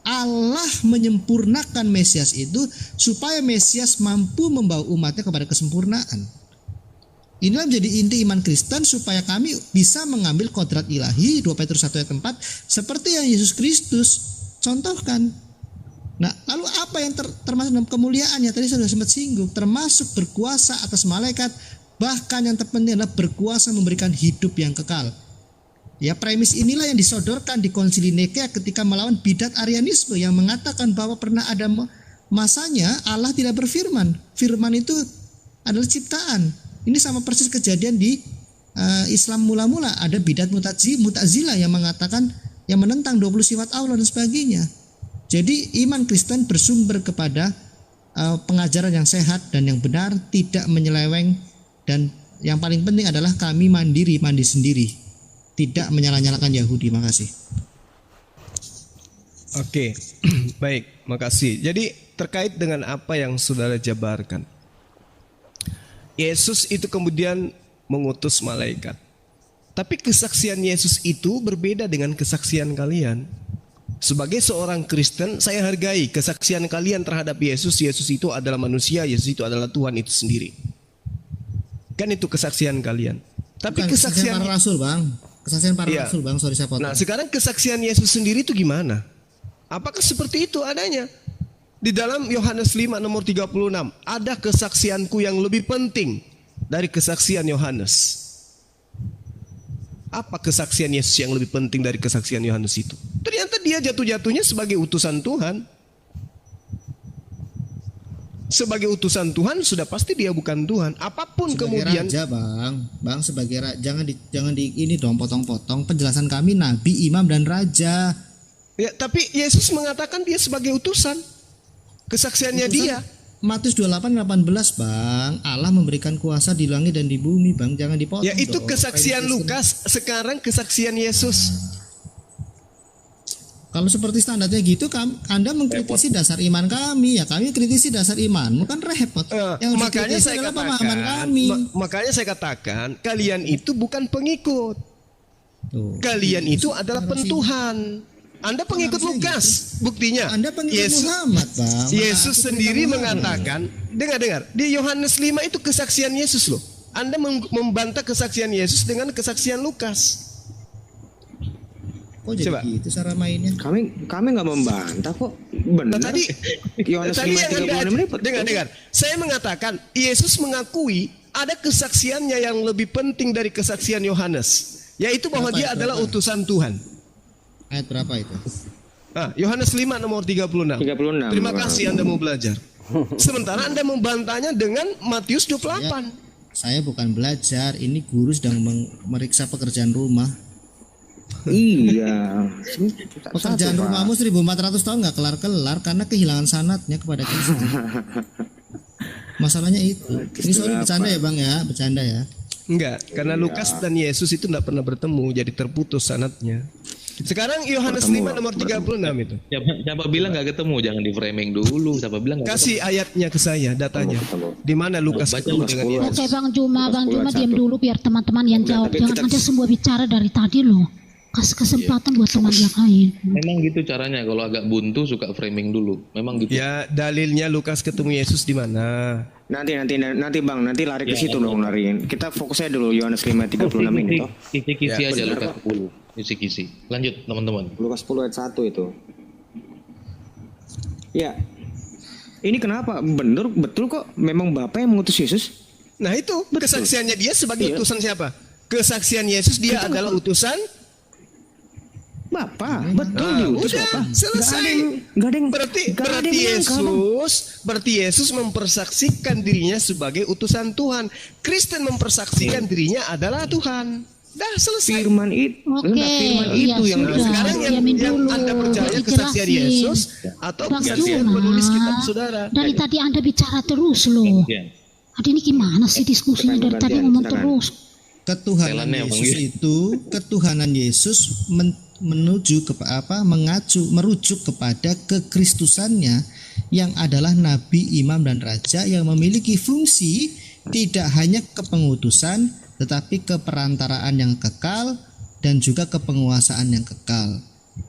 C: Allah menyempurnakan Mesias itu supaya Mesias mampu membawa umatnya kepada kesempurnaan. Inilah menjadi inti iman Kristen, supaya kami bisa mengambil kodrat ilahi 2 Petrus 1 ayat 4 seperti yang Yesus Kristus contohkan. Nah, lalu apa yang termasuk dalam kemuliaannya? Tadi saya sudah sempat singgung, termasuk berkuasa atas malaikat, bahkan yang terpenting adalah berkuasa memberikan hidup yang kekal. Ya, premis inilah yang disodorkan di Konsili Nikea ketika melawan bidat Arianisme yang mengatakan bahwa pernah ada masanya Allah tidak berfirman. Firman itu adalah ciptaan. Ini sama persis kejadian di Islam mula-mula. Ada bidat Mu'tazilah yang mengatakan, yang menentang 20 sifat Allah dan sebagainya. Jadi iman Kristen bersumber kepada pengajaran yang sehat dan yang benar, tidak menyeleweng, dan yang paling penting adalah kami mandi sendiri. tidak menyalah-nyalakan Yahudi. Makasih.
A: Oke, baik, makasih. Jadi terkait dengan apa yang saudara jabarkan, Yesus itu kemudian mengutus malaikat. Tapi kesaksian Yesus itu berbeda dengan kesaksian kalian. Sebagai seorang Kristen, saya hargai kesaksian kalian terhadap Yesus. Yesus itu adalah manusia, Yesus itu adalah Tuhan itu sendiri. Kan itu kesaksian kalian. Tapi
C: Bukan
A: kesaksian
C: para rasul, Bang. Kesaksian para
A: Iya.
C: rasul, Bang. Sorry saya potong.
A: Nah, sekarang kesaksian Yesus sendiri itu gimana? Apakah seperti itu adanya? Di dalam Yohanes 5 nomor 36, ada kesaksianku yang lebih penting dari kesaksian Yohanes. Apa kesaksian Yesus yang lebih penting dari kesaksian Yohanes itu? Ternyata dia jatuh-jatuhnya sebagai utusan Tuhan. Sebagai utusan Tuhan sudah pasti dia bukan Tuhan. Apapun
C: Sebagai
A: kemudian
C: raja, Bang, sebagai jangan di ini dong potong-potong. Penjelasan kami nabi, imam dan raja.
A: ya, tapi Yesus mengatakan dia sebagai utusan. Kesaksiannya
C: Utusan
A: dia.
C: Matius 28:18, Bang. Allah memberikan kuasa di langit dan di bumi, Bang. Jangan dipotong.
A: Ya itu
C: dong.
A: kesaksian Lukas, sekarang kesaksian Yesus.
C: Kalau seperti standarnya gitu, Anda mengkritisi dasar iman kami, ya kami kritisi dasar imanmu, kan repot. Yang
A: Makanya
C: dikritisi
A: saya
C: adalah pemahaman
A: katakan,
C: kami.
A: makanya saya katakan, kalian itu bukan pengikut.
C: Tuh.
A: Kalian itu adalah pentuhan. Anda pengikut Lukas, buktinya.
C: Anda pengikut Muhammad, Bang.
A: Yesus sendiri mengatakan, dengar, di Yohanes 5 itu kesaksian Yesus loh. Anda membantah kesaksian Yesus dengan kesaksian Lukas.
C: Kok jadi
A: Coba.
C: gitu cara mainnya?
B: Kami nggak membantah kok. Benar.
A: Nah, tadi
B: Yohanes
A: yang
B: 5:36 ini betul.
A: dengar. Saya mengatakan Yesus mengakui ada kesaksiannya yang lebih penting dari kesaksian Yohanes, yaitu bahwa
C: Berapa
A: dia
C: itu?
A: adalah
C: Berapa?
A: utusan Tuhan.
C: Ayat berapa itu?
A: Yohanes 5 nomor 36.
B: 36.
A: Terima kasih Anda mau belajar. Sementara Anda membantahnya dengan Matius 28.
C: Saya bukan belajar, ini guru sedang meriksa pekerjaan rumah.
B: Iya.
C: Pekerjaan rumahmu 1400 tahun nggak kelar-kelar karena kehilangan sanatnya kepada Kristus. Masalahnya itu. Ini sorry bercanda ya, Bang ya, bercanda ya.
A: Enggak, karena Lukas dan Yesus itu tidak pernah bertemu, jadi terputus sanatnya. Sekarang Yohanes 5 nomor 36 itu.
H: Siapa bilang nggak ketemu? Jangan di framing dulu. Siapa bilang nggak
A: Kasih ayatnya ke saya, datanya. Di mana Lukas
H: Baca
A: ketemu
H: Lukas
A: dengan
H: 10.
A: Yesus?
F: Oke Bang Juma diam dulu biar teman-teman yang jawab.
B: tapi
F: Jangan
B: kita-
F: ada semua bicara dari tadi loh. Kasih kesempatan buat teman yang lain.
H: Memang gitu caranya. Kalau agak buntu suka framing dulu. Memang gitu.
A: Ya, dalilnya Lukas ketemu Yesus di mana?
B: Nanti Bang, nanti lari ke situ dong lariin. Kita fokusnya dulu Yohanes 5:36 ini toh.
H: Kisi-kisi
A: Ya,
H: aja
B: benar,
H: Lukas
B: Pak.
H: 10. Kisi-kisi. Lanjut teman-teman.
B: Lukas 10 ayat 1 itu. Ya. Ini kenapa? Betul kok memang Bapak yang mengutus Yesus?
A: Nah itu kesaksiannya dia sebagai
B: Iya.
A: utusan siapa? Kesaksian Yesus dia adalah utusan.
B: Bapak, betul diutus
A: Udah
B: Bapak.
A: selesai.
B: Nggak ada yang
A: Berarti
B: nggak ada yang nyangka, Bang.
A: berarti Yesus mempersaksikan dirinya sebagai utusan Tuhan. Kristen mempersaksikan dirinya adalah Tuhan. Dah selesai.
B: Firman itu,
F: Oke,
B: firman
F: iya,
B: itu yang
F: sudah.
A: Sekarang yang
F: Diamin dulu,
A: Anda percaya kesaksian
F: dijelasin.
A: Yesus atau
F: Bang
A: kesaksian
F: Juma,
A: penulis kitab saudara?
F: dari tadi Anda bicara terus loh.
H: Ya.
F: Aduh ini gimana sih diskusinya dari tadi
B: gantian,
F: ngomong
B: silakan.
F: terus.
C: Ketuhanan
H: Thailandnya, Bang,
C: Yesus
H: ya.
C: itu, ketuhanan Yesus merujuk kepada kekristusannya yang adalah nabi, imam dan raja yang memiliki fungsi tidak hanya kepengutusan tetapi keperantaraan yang kekal dan juga kepenguasaan yang kekal.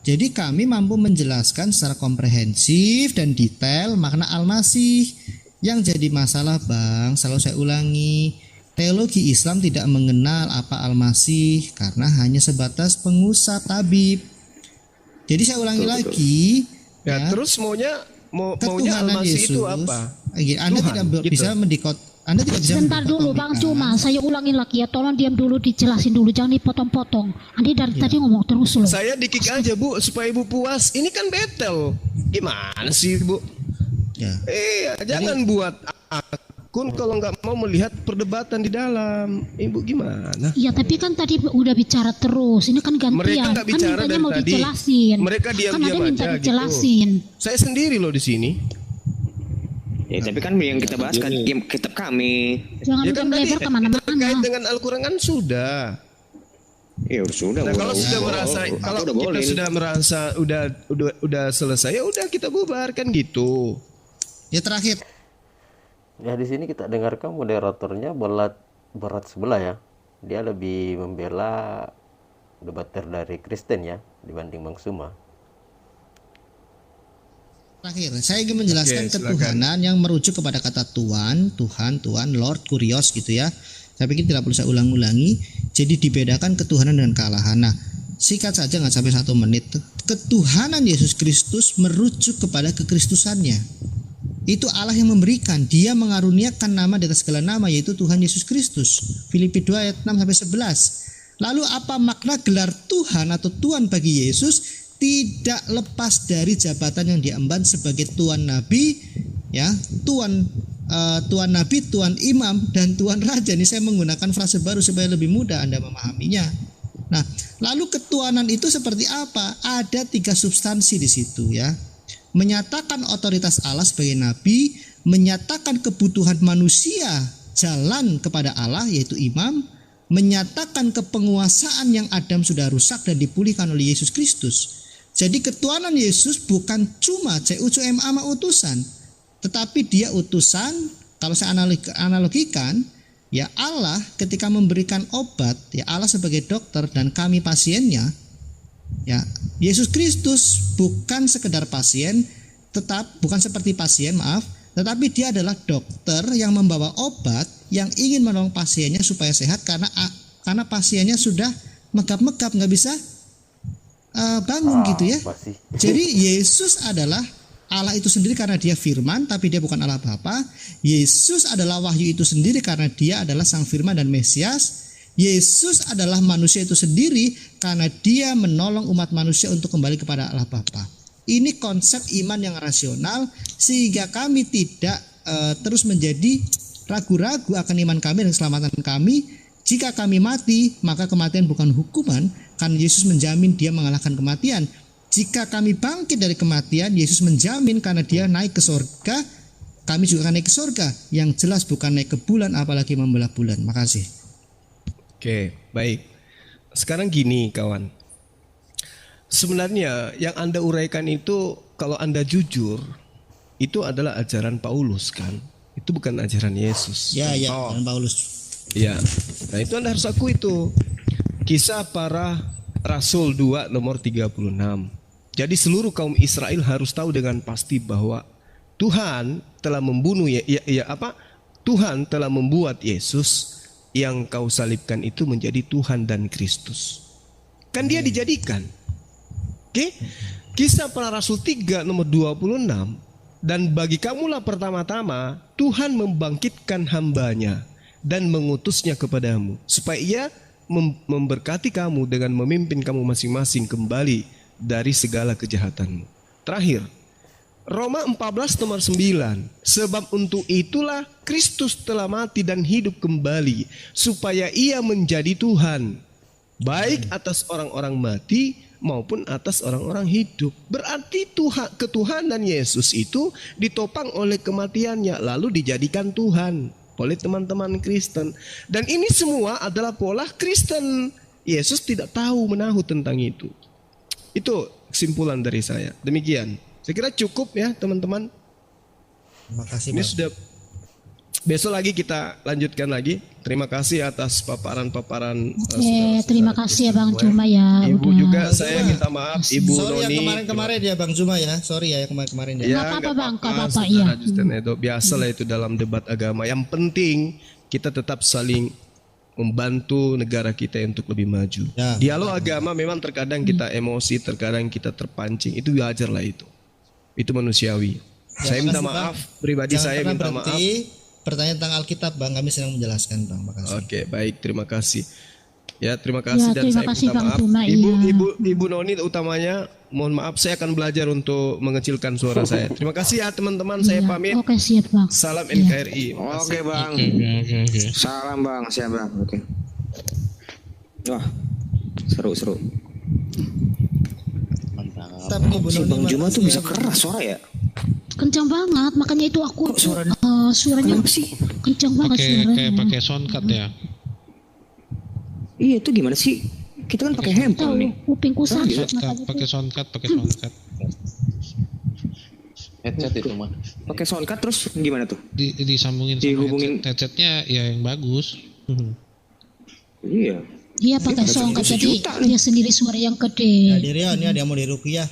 C: Jadi kami mampu menjelaskan secara komprehensif dan detail makna Al-Masih. Yang jadi masalah, Bang, selalu saya ulangi, teologi Islam tidak mengenal apa Al-Masih karena hanya sebatas pengusap tabib. Jadi saya ulangi lagi,
A: Ya, terus maunya
C: ketuhanan
A: Al-Masih
C: Yesus.
A: itu apa?
C: Anda
A: Tuhan,
C: tidak
A: gitu.
C: bisa Anda tidak bisa
F: Sebentar dulu Bang Juma, saya ulangi lagi ya. Tolong diam dulu, dijelasin dulu, jangan dipotong-potong. Andi dari tadi ngomong terus loh.
A: Saya dikik aja Bu supaya Ibu puas. Ini kan battle. Gimana sih Bu?
C: Ya.
A: Jangan buat akun kalau nggak mau melihat perdebatan di dalam. Ibu gimana?
F: Iya tapi kan tadi udah bicara terus. Ini kan gantian.
A: Mereka nggak
F: Kan
A: bicara
F: mintanya
A: dari
F: mau
A: tadi.
F: dijelasin.
A: Mereka
F: Kan
A: diam-diam
F: ada minta
A: aja gitu.
F: dijelasin.
A: Saya sendiri loh di sini.
B: Ya, tapi kan yang kita bahas kan kitab kami.
F: Jangan
A: Ya
F: udah
A: kan
F: melebar
A: tadi
F: kemana-mana.
A: terkait dengan Al-Quran kan sudah.
B: Ya sudah.
A: Nah, kalau sudah merasa, kalau kita sudah merasa udah selesai, ya udah kita bubarkan gitu.
C: Ya terakhir.
D: Ya di sini kita dengarkan moderatornya berat sebelah ya. Dia lebih membela debater dari Kristen ya dibanding Bang Suma.
C: Terakhir, saya ingin menjelaskan ketuhanan yang merujuk kepada kata Tuhan, Lord, Kurios gitu ya. Saya pikir tidak perlu saya ulang-ulangi. Jadi dibedakan ketuhanan dengan kealahan. Nah, sikat saja nggak sampai 1 menit. Ketuhanan Yesus Kristus merujuk kepada kekristusannya. Itu Allah yang memberikan. Dia mengaruniakan nama di atas segala nama, yaitu Tuhan Yesus Kristus. Filipi 2 ayat 6 sampai 11. Lalu apa makna gelar Tuhan atau Tuhan bagi Yesus? Tidak lepas dari jabatan yang diemban sebagai Tuan Nabi, ya, Tuan Nabi, Tuan Imam, dan Tuan Raja. Ini saya menggunakan frase baru supaya lebih mudah Anda memahaminya. Nah, lalu ketuanan itu seperti apa? Ada 3 substansi di situ ya. Menyatakan otoritas Allah sebagai nabi, menyatakan kebutuhan manusia jalan kepada Allah yaitu imam, menyatakan kepenguasaan yang Adam sudah rusak dan dipulihkan oleh Yesus Kristus. Jadi ketuanan Yesus bukan cuma CUCMA utusan, tetapi dia utusan. Kalau saya analogikan, ya Allah ketika memberikan obat, ya Allah sebagai dokter dan kami pasiennya. Ya, Yesus Kristus bukan sekedar pasien, bukan seperti pasien, tetapi dia adalah dokter yang membawa obat yang ingin menolong pasiennya supaya sehat karena pasiennya sudah megap-megap nggak bisa bangun gitu ya. Jadi Yesus adalah Allah itu sendiri karena dia firman, tapi dia bukan Allah Bapa. Yesus adalah wahyu itu sendiri karena dia adalah sang firman dan Mesias. Yesus adalah manusia itu sendiri karena dia menolong umat manusia untuk kembali kepada Allah Bapa. Ini konsep iman yang rasional sehingga kami tidak terus menjadi ragu-ragu akan iman kami dan keselamatan kami. Jika kami mati, maka kematian bukan hukuman karena Yesus menjamin dia mengalahkan kematian. Jika kami bangkit dari kematian, Yesus menjamin karena dia naik ke sorga, kami juga akan naik ke sorga. Yang jelas bukan naik ke bulan apalagi membelah bulan. Makasih.
A: Oke, baik. Sekarang gini kawan. Sebenarnya yang Anda uraikan itu kalau Anda jujur, itu adalah ajaran Paulus kan? Itu bukan ajaran Yesus.
C: Ya, ajaran Paulus.
A: Ya, nah itu Anda harus akui itu. Kisah para Rasul 2 nomor 36. Jadi seluruh kaum Israel harus tahu dengan pasti bahwa Tuhan telah membunuh Tuhan telah membuat Yesus yang kau salibkan itu menjadi Tuhan dan Kristus. Kan dia dijadikan. Oke? Kisah para Rasul 3 nomor 26. Dan bagi kamulah pertama-tama Tuhan membangkitkan hambanya dan mengutusnya kepadamu supaya ia memberkati kamu dengan memimpin kamu masing-masing kembali dari segala kejahatanmu. Terakhir, Roma 14 nomor 9. Sebab untuk itulah Kristus telah mati dan hidup kembali supaya ia menjadi Tuhan baik atas orang-orang mati maupun atas orang-orang hidup. Berarti ketuhanan Yesus itu ditopang oleh kematiannya lalu dijadikan Tuhan oleh teman-teman Kristen. Dan ini semua adalah pola Kristen. Yesus tidak tahu menahu tentang itu. Itu kesimpulan dari saya. Demikian. Saya kira cukup ya teman-teman.
C: Terima kasih.
A: Ini sudah. Besok lagi kita lanjutkan lagi. Terima kasih atas paparan-paparan.
F: Terima kasih ya Bang Cuma ya.
A: Ibu juga saya minta maaf. Ibu
C: Sorry
A: Noni.
C: ya kemarin-kemarin ya Bang Cuma ya. Sorry ya kemarin-kemarin ya.
A: Ya,
F: apa-apa Bang, apa-apa
A: ya.
F: ya.
A: Biasalah itu dalam debat agama. Yang penting kita tetap saling membantu negara kita untuk lebih maju.
C: Ya,
A: Dialog agama memang terkadang kita emosi, terkadang kita terpancing. Itu wajar lah itu. Itu manusiawi.
C: Ya,
A: saya minta
C: makasih,
A: maaf.
C: Bang.
A: Pribadi
C: Jangan
A: saya
C: pernah
A: minta
C: berhenti.
A: maaf.
C: Pertanyaan tentang Alkitab Bang, kami sedang menjelaskan Bang. Makasih.
A: Oke, baik, terima kasih. Ya, terima kasih dan
F: terima
A: saya
F: kasih,
A: minta
F: Bang
A: maaf.
F: Cuma, iya.
A: Ibu Noni utamanya, mohon maaf saya akan belajar untuk mengecilkan suara saya. Terima kasih ya teman-teman, saya pamit.
F: Oke, siap Bang.
A: Salam NKRI.
B: Oke Bang. Salam Bang, siap Bang. Oke. Wah, seru.
C: Tapi
B: Si Bang Juma tuh bisa keras suara ya?
F: Kencang banget, makanya itu aku suaranya kencang banget
I: kayak
F: suaranya.
I: pakai soundcard ya.
B: Iya itu gimana sih? kita kan pakai handphone nih.
F: Kupingku sakit
I: Pakai soundcard, pakai soundcard.
H: Headset itu mah.
B: Pakai soundcard terus gimana tuh?
I: Disambungin sama
B: Dihubungin.
I: headsetnya ya yang bagus.
B: Iya.
F: Dia pakai songkat jadi dia sendiri suara yang gede.
C: Rian ya, dia mau diruqyah.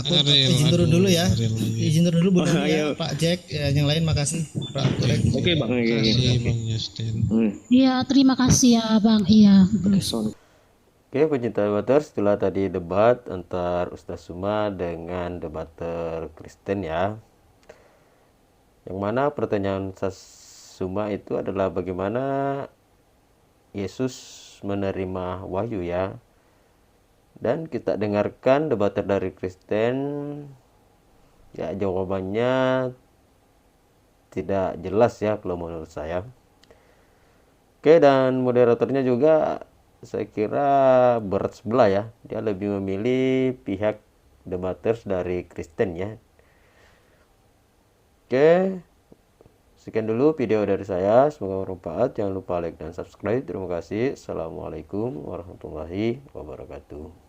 C: Aku izin turun dulu ya. Izin turun dulu Bu ya, Pak Jack, yang lain makasih. Pak Turek.
H: Oke, Bang.
I: Makasih Bang Justin.
F: Iya, terima kasih ya Bang. Iya.
D: Oke, pencinta debater, setelah tadi debat antar Ustaz Suma dengan debater Kristen ya. Yang mana pertanyaan Ustaz Suma itu adalah bagaimana Yesus menerima wahyu ya. Dan kita dengarkan debater dari Kristen. Ya, jawabannya tidak jelas ya kalau menurut saya. Oke, dan moderatornya juga saya kira berat sebelah ya. Dia lebih memilih pihak debaters dari Kristen ya. Oke, sekian dulu video dari saya. Semoga bermanfaat. Jangan lupa like dan subscribe. Terima kasih. Assalamualaikum warahmatullahi wabarakatuh.